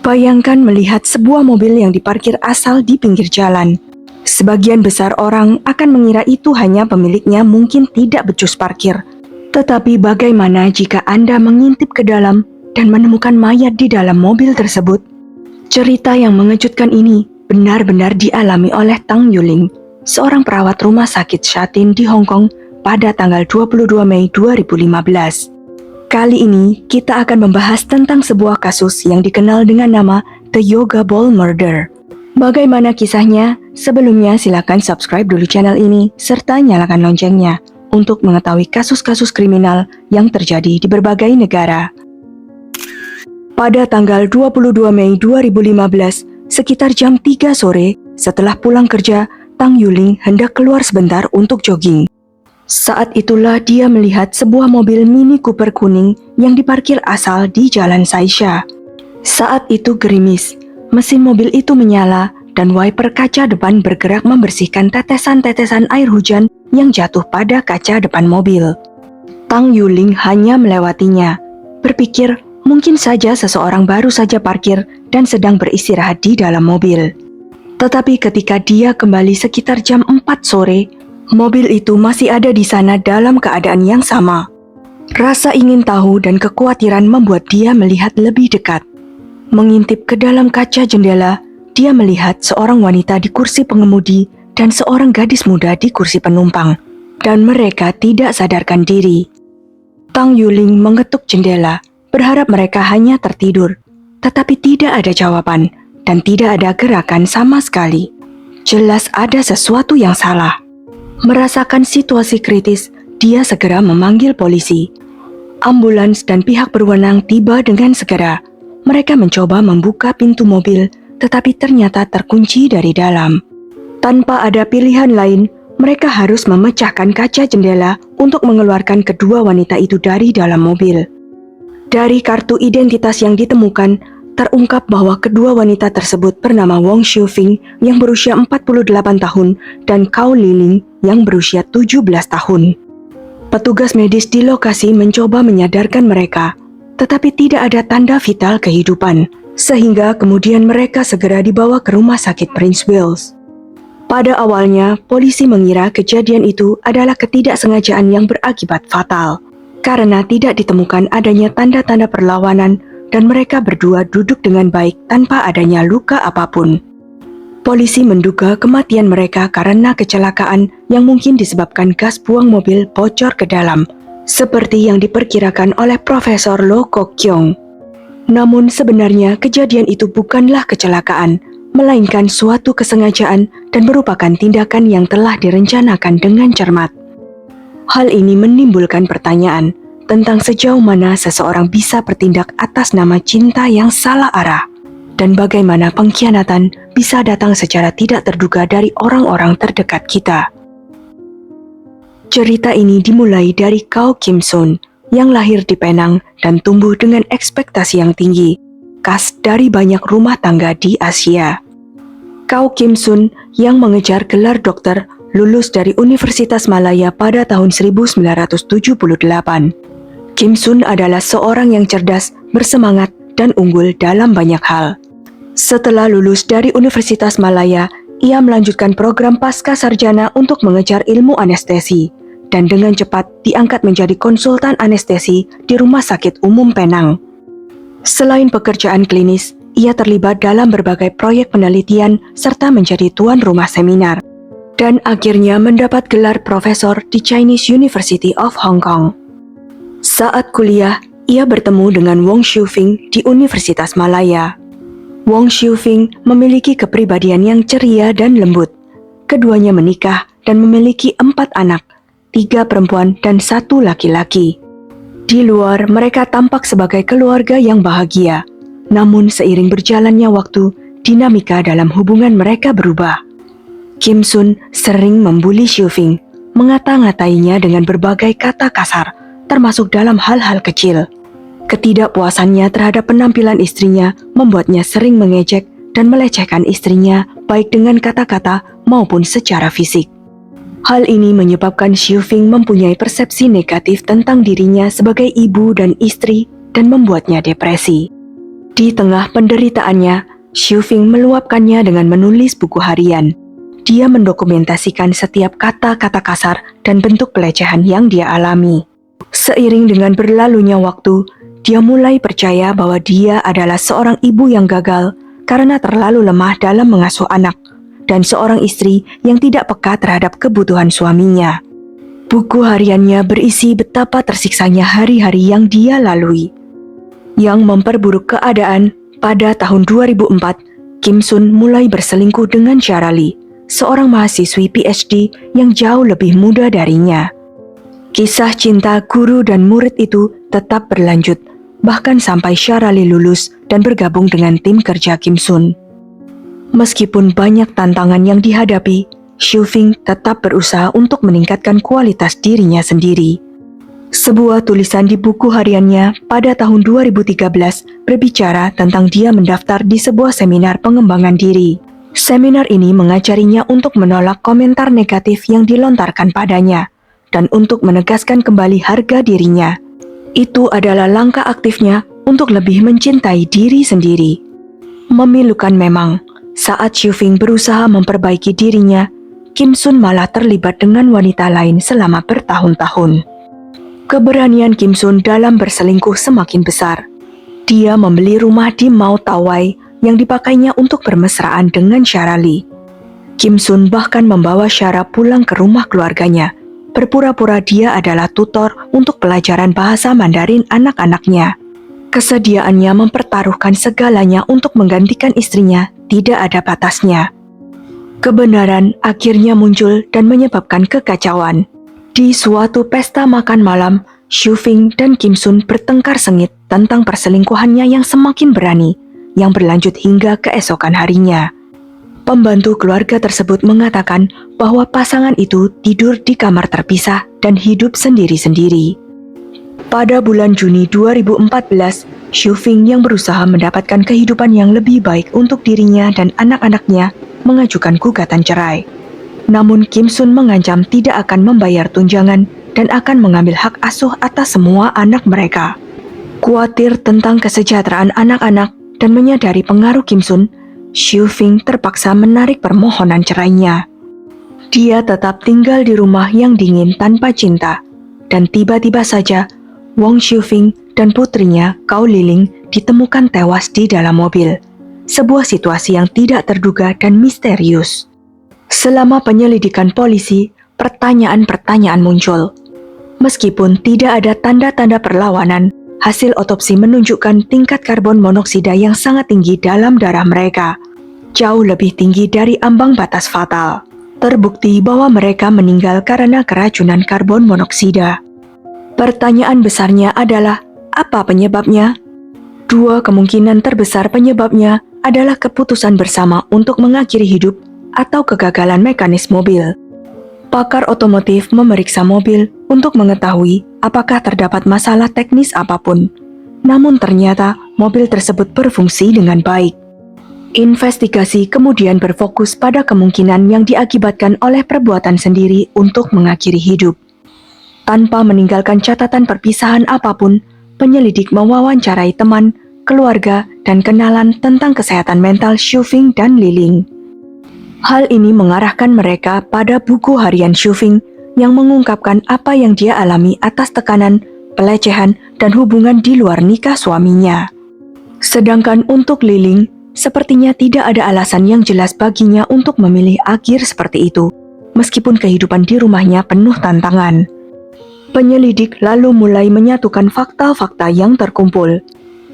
Bayangkan melihat sebuah mobil yang diparkir asal di pinggir jalan. Sebagian besar orang akan mengira itu hanya pemiliknya mungkin tidak becus parkir. Tetapi bagaimana jika Anda mengintip ke dalam dan menemukan mayat di dalam mobil tersebut? Cerita yang mengejutkan ini benar-benar dialami oleh Tang Yuling, seorang perawat rumah sakit Shatin di Hong Kong pada tanggal 22 Mei 2015. Kali ini kita akan membahas tentang sebuah kasus yang dikenal dengan nama The Yoga Ball Murder. Bagaimana kisahnya? Sebelumnya silakan subscribe dulu channel ini serta nyalakan loncengnya untuk mengetahui kasus-kasus kriminal yang terjadi di berbagai negara. Pada tanggal 22 Mei 2015, sekitar jam 3 sore, setelah pulang kerja, Tang Yuling hendak keluar sebentar untuk jogging. Saat itulah dia melihat sebuah mobil Mini Cooper kuning yang diparkir asal di Jalan Saisha. Saat itu gerimis, mesin mobil itu menyala dan wiper kaca depan bergerak membersihkan tetesan-tetesan air hujan yang jatuh pada kaca depan mobil. Tang Yuling hanya melewatinya, berpikir mungkin saja seseorang baru saja parkir dan sedang beristirahat di dalam mobil. Tetapi ketika dia kembali sekitar jam 4 sore, mobil itu masih ada di sana dalam keadaan yang sama. Rasa ingin tahu dan kekhawatiran membuat dia melihat lebih dekat. Mengintip ke dalam kaca jendela, dia melihat seorang wanita di kursi pengemudi dan seorang gadis muda di kursi penumpang, dan mereka tidak sadarkan diri. Tang Yuling mengetuk jendela, berharap mereka hanya tertidur, tetapi tidak ada jawaban dan tidak ada gerakan sama sekali. Jelas ada sesuatu yang salah. Merasakan situasi kritis, dia segera memanggil polisi. Ambulans dan pihak berwenang tiba dengan segera. Mereka mencoba membuka pintu mobil, tetapi ternyata terkunci dari dalam. Tanpa ada pilihan lain, mereka harus memecahkan kaca jendela untuk mengeluarkan kedua wanita itu dari dalam mobil. Dari kartu identitas yang ditemukan, terungkap bahwa kedua wanita tersebut bernama Wong Xiufing yang berusia 48 tahun dan Cao Liling yang berusia 17 tahun. Petugas medis di lokasi mencoba menyadarkan mereka, tetapi tidak ada tanda vital kehidupan, sehingga kemudian mereka segera dibawa ke rumah sakit Prince Wales. Pada awalnya, polisi mengira kejadian itu adalah ketidaksengajaan yang berakibat fatal, karena tidak ditemukan adanya tanda-tanda perlawanan dan mereka berdua duduk dengan baik tanpa adanya luka apapun. Polisi menduga kematian mereka karena kecelakaan yang mungkin disebabkan gas buang mobil bocor ke dalam, seperti yang diperkirakan oleh Profesor Lo Kok Kyong. Namun sebenarnya kejadian itu bukanlah kecelakaan, melainkan suatu kesengajaan dan merupakan tindakan yang telah direncanakan dengan cermat. Hal ini menimbulkan pertanyaan tentang sejauh mana seseorang bisa bertindak atas nama cinta yang salah arah, dan bagaimana pengkhianatan bisa datang secara tidak terduga dari orang-orang terdekat kita. Cerita ini dimulai dari Cao Kim Sun, yang lahir di Penang dan tumbuh dengan ekspektasi yang tinggi, khas dari banyak rumah tangga di Asia. Cao Kim Sun yang mengejar gelar dokter lulus dari Universitas Malaya pada tahun 1978. Kim Sun adalah seorang yang cerdas, bersemangat, dan unggul dalam banyak hal. Setelah lulus dari Universitas Malaya, ia melanjutkan program pasca sarjana untuk mengejar ilmu anestesi, dan dengan cepat diangkat menjadi konsultan anestesi di Rumah Sakit Umum Penang. Selain pekerjaan klinis, ia terlibat dalam berbagai proyek penelitian serta menjadi tuan rumah seminar, dan akhirnya mendapat gelar profesor di Chinese University of Hong Kong. Saat kuliah, ia bertemu dengan Wong Xiufing di Universitas Malaya. Wong Xiufing memiliki kepribadian yang ceria dan lembut. Keduanya menikah dan memiliki 4 anak, 3 perempuan dan 1 laki-laki. Di luar, mereka tampak sebagai keluarga yang bahagia. Namun seiring berjalannya waktu, dinamika dalam hubungan mereka berubah. Kim Sun sering membuli Xiufing, mengata-ngatainya dengan berbagai kata kasar, termasuk dalam hal-hal kecil. Ketidakpuasannya terhadap penampilan istrinya membuatnya sering mengejek dan melecehkan istrinya baik dengan kata-kata maupun secara fisik. Hal ini menyebabkan Xiufing mempunyai persepsi negatif tentang dirinya sebagai ibu dan istri dan membuatnya depresi. Di tengah penderitaannya, Xiufing meluapkannya dengan menulis buku harian. Dia mendokumentasikan setiap kata-kata kasar dan bentuk pelecehan yang dia alami. Seiring dengan berlalunya waktu, dia mulai percaya bahwa dia adalah seorang ibu yang gagal karena terlalu lemah dalam mengasuh anak, dan seorang istri yang tidak peka terhadap kebutuhan suaminya. Buku hariannya berisi betapa tersiksanya hari-hari yang dia lalui. Yang memperburuk keadaan, pada tahun 2004, Kim Sun mulai berselingkuh dengan Sharali, seorang mahasiswi PhD yang jauh lebih muda darinya. Kisah cinta guru dan murid itu tetap berlanjut, bahkan sampai Sharali lulus dan bergabung dengan tim kerja Kim Sun. Meskipun banyak tantangan yang dihadapi, Xiufing tetap berusaha untuk meningkatkan kualitas dirinya sendiri. Sebuah tulisan di buku hariannya pada tahun 2013 berbicara tentang dia mendaftar di sebuah seminar pengembangan diri. Seminar ini mengajarinya untuk menolak komentar negatif yang dilontarkan padanya dan untuk menegaskan kembali harga dirinya. Itu adalah langkah aktifnya untuk lebih mencintai diri sendiri. Memilukan memang, saat Xiufing berusaha memperbaiki dirinya, Kim Sun malah terlibat dengan wanita lain selama bertahun-tahun. Keberanian Kim Sun dalam berselingkuh semakin besar. Dia membeli rumah di Mao Tawai yang dipakainya untuk bermesraan dengan Sharali. Kim Sun bahkan membawa Shara pulang ke rumah keluarganya, berpura-pura dia adalah tutor untuk pelajaran bahasa Mandarin anak-anaknya. Kesediaannya mempertaruhkan segalanya untuk menggantikan istrinya tidak ada batasnya. Kebenaran akhirnya muncul dan menyebabkan kekacauan. Di suatu pesta makan malam, Xiufing dan Kim Sun bertengkar sengit tentang perselingkuhannya yang semakin berani, yang berlanjut hingga keesokan harinya. Pembantu keluarga tersebut mengatakan bahwa pasangan itu tidur di kamar terpisah dan hidup sendiri-sendiri. Pada bulan Juni 2014, Xiufing yang berusaha mendapatkan kehidupan yang lebih baik untuk dirinya dan anak-anaknya mengajukan gugatan cerai. Namun Kim Sun mengancam tidak akan membayar tunjangan dan akan mengambil hak asuh atas semua anak mereka. Khawatir tentang kesejahteraan anak-anak dan menyadari pengaruh Kim Sun, Xiufing terpaksa menarik permohonan cerainya. Dia tetap tinggal di rumah yang dingin tanpa cinta, dan tiba-tiba saja Wang Xiufing dan putrinya Gao Liling ditemukan tewas di dalam mobil. Sebuah situasi yang tidak terduga dan misterius. Selama penyelidikan polisi, pertanyaan-pertanyaan muncul. Meskipun tidak ada tanda-tanda perlawanan, hasil otopsi menunjukkan tingkat karbon monoksida yang sangat tinggi dalam darah mereka. Jauh lebih tinggi dari ambang batas fatal. Terbukti bahwa mereka meninggal karena keracunan karbon monoksida. Pertanyaan besarnya adalah, apa penyebabnya? Dua kemungkinan terbesar penyebabnya adalah keputusan bersama untuk mengakhiri hidup atau kegagalan mekanis mobil. Pakar otomotif memeriksa mobil untuk mengetahui apakah terdapat masalah teknis apapun. Namun ternyata mobil tersebut berfungsi dengan baik. Investigasi kemudian berfokus pada kemungkinan yang diakibatkan oleh perbuatan sendiri untuk mengakhiri hidup. Tanpa meninggalkan catatan perpisahan apapun, penyelidik mewawancarai teman, keluarga, dan kenalan tentang kesehatan mental Xiufing dan Liling. Hal ini mengarahkan mereka pada buku harian Xiufing yang mengungkapkan apa yang dia alami atas tekanan, pelecehan, dan hubungan di luar nikah suaminya. Sedangkan untuk Liling, sepertinya tidak ada alasan yang jelas baginya untuk memilih akhir seperti itu, meskipun kehidupan di rumahnya penuh tantangan. Penyelidik lalu mulai menyatukan fakta-fakta yang terkumpul.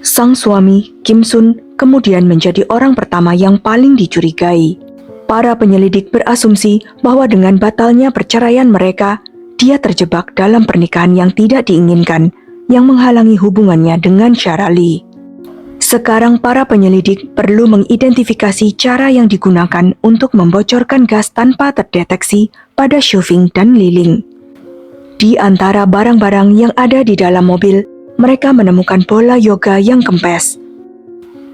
Sang suami, Kim Sun, kemudian menjadi orang pertama yang paling dicurigai. Para penyelidik berasumsi bahwa dengan batalnya perceraian mereka, dia terjebak dalam pernikahan yang tidak diinginkan, yang menghalangi hubungannya dengan Sharali. Sekarang para penyelidik perlu mengidentifikasi cara yang digunakan untuk membocorkan gas tanpa terdeteksi pada Xiufing dan Liling. Di antara barang-barang yang ada di dalam mobil, mereka menemukan bola yoga yang kempes.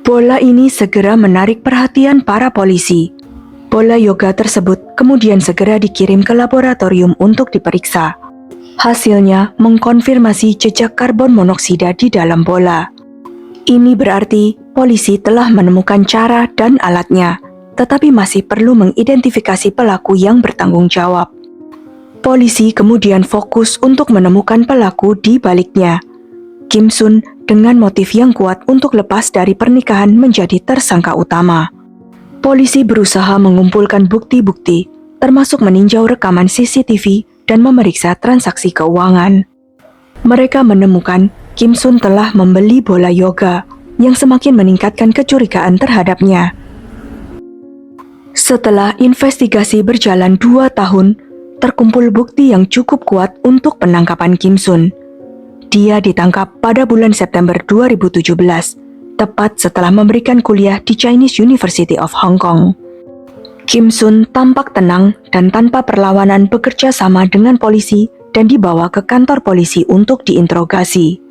Bola ini segera menarik perhatian para polisi. Bola yoga tersebut kemudian segera dikirim ke laboratorium untuk diperiksa. Hasilnya mengkonfirmasi jejak karbon monoksida di dalam bola. Ini berarti polisi telah menemukan cara dan alatnya, tetapi masih perlu mengidentifikasi pelaku yang bertanggung jawab. Polisi kemudian fokus untuk menemukan pelaku di baliknya. Kim Sun dengan motif yang kuat untuk lepas dari pernikahan menjadi tersangka utama. Polisi berusaha mengumpulkan bukti-bukti, termasuk meninjau rekaman CCTV dan memeriksa transaksi keuangan. Mereka menemukan Kim Sun telah membeli bola yoga yang semakin meningkatkan kecurigaan terhadapnya. Setelah investigasi berjalan 2 tahun, terkumpul bukti yang cukup kuat untuk penangkapan Kim Sun. Dia ditangkap pada bulan September 2017, tepat setelah memberikan kuliah di Chinese University of Hong Kong. Kim Sun tampak tenang dan tanpa perlawanan bekerja sama dengan polisi dan dibawa ke kantor polisi untuk diinterogasi.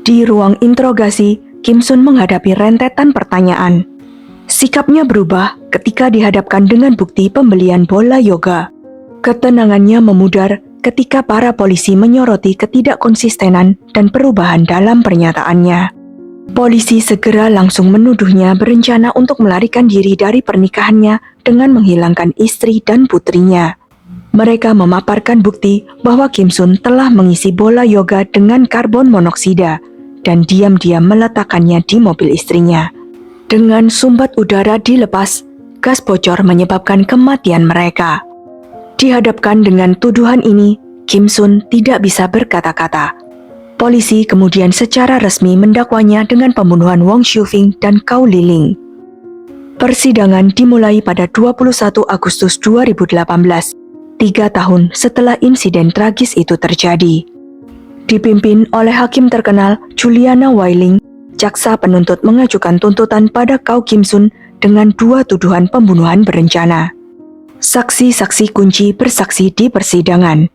Di ruang interogasi, Kim Sun menghadapi rentetan pertanyaan. Sikapnya berubah ketika dihadapkan dengan bukti pembelian bola yoga. Ketenangannya memudar ketika para polisi menyoroti ketidakkonsistenan dan perubahan dalam pernyataannya. Polisi segera langsung menuduhnya berencana untuk melarikan diri dari pernikahannya dengan menghilangkan istri dan putrinya. Mereka memaparkan bukti bahwa Kim Sun telah mengisi bola yoga dengan karbon monoksida dan diam-diam meletakkannya di mobil istrinya. Dengan sumbat udara dilepas, gas bocor menyebabkan kematian mereka. Dihadapkan dengan tuduhan ini, Kim Sun tidak bisa berkata-kata. Polisi kemudian secara resmi mendakwanya dengan pembunuhan Wong Xiufing dan Cao Liling. Persidangan dimulai pada 21 Agustus 2018, 3 tahun setelah insiden tragis itu terjadi. Dipimpin oleh hakim terkenal Juliana Weiling, jaksa penuntut mengajukan tuntutan pada Cao Kim Sun dengan 2 tuduhan pembunuhan berencana. Saksi-saksi kunci bersaksi di persidangan.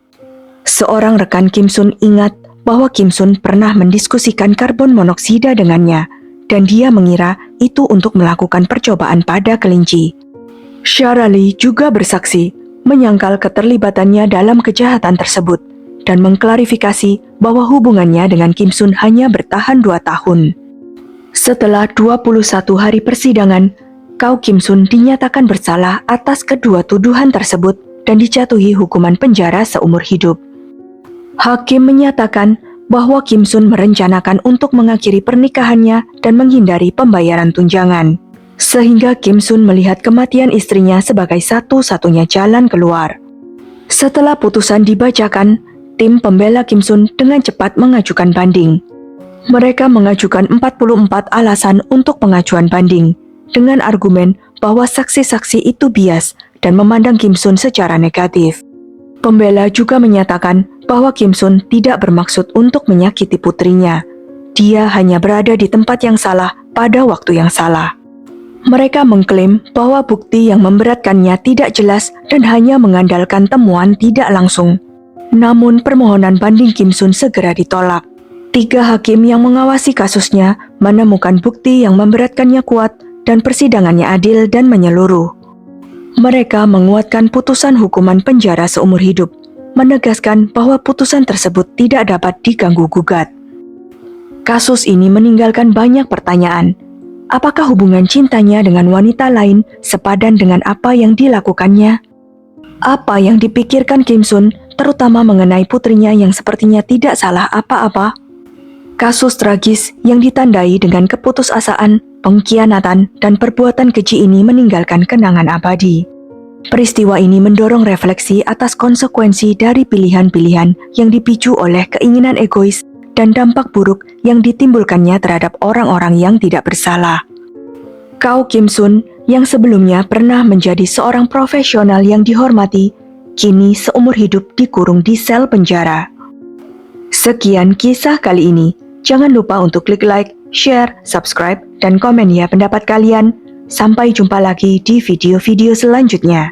Seorang rekan Kim Sun ingat bahwa Kim Sun pernah mendiskusikan karbon monoksida dengannya, dan dia mengira itu untuk melakukan percobaan pada kelinci. Shara Li juga bersaksi, menyangkal keterlibatannya dalam kejahatan tersebut, dan mengklarifikasi bahwa hubungannya dengan Kim Sun hanya bertahan 2 tahun. Setelah 21 hari persidangan, Cao Kim Sun dinyatakan bersalah atas kedua tuduhan tersebut dan dijatuhi hukuman penjara seumur hidup. Hakim menyatakan bahwa Kim Sun merencanakan untuk mengakhiri pernikahannya dan menghindari pembayaran tunjangan, sehingga Kim Sun melihat kematian istrinya sebagai satu-satunya jalan keluar. Setelah putusan dibacakan, tim pembela Kim Sun dengan cepat mengajukan banding. Mereka mengajukan 44 alasan untuk pengajuan banding, dengan argumen bahwa saksi-saksi itu bias dan memandang Kim Sun secara negatif. Pembela juga menyatakan bahwa Kim Sun tidak bermaksud untuk menyakiti putrinya. Dia hanya berada di tempat yang salah pada waktu yang salah. Mereka mengklaim bahwa bukti yang memberatkannya tidak jelas dan hanya mengandalkan temuan tidak langsung. Namun permohonan banding Kim Sun segera ditolak. 3 hakim yang mengawasi kasusnya menemukan bukti yang memberatkannya kuat dan persidangannya adil dan menyeluruh. Mereka menguatkan putusan hukuman penjara seumur hidup, menegaskan bahwa putusan tersebut tidak dapat diganggu-gugat. Kasus ini meninggalkan banyak pertanyaan. Apakah hubungan cintanya dengan wanita lain sepadan dengan apa yang dilakukannya? Apa yang dipikirkan Kim Sun, terutama mengenai putrinya yang sepertinya tidak salah apa-apa? Kasus tragis yang ditandai dengan keputusasaan, pengkhianatan, dan perbuatan keji ini meninggalkan kenangan abadi. Peristiwa ini mendorong refleksi atas konsekuensi dari pilihan-pilihan yang dipicu oleh keinginan egois dan dampak buruk yang ditimbulkannya terhadap orang-orang yang tidak bersalah. Cao Kim Sun, yang sebelumnya pernah menjadi seorang profesional yang dihormati, kini seumur hidup dikurung di sel penjara. Sekian kisah kali ini. Jangan lupa untuk klik like, share, subscribe, dan komen ya pendapat kalian. Sampai jumpa lagi di video-video selanjutnya.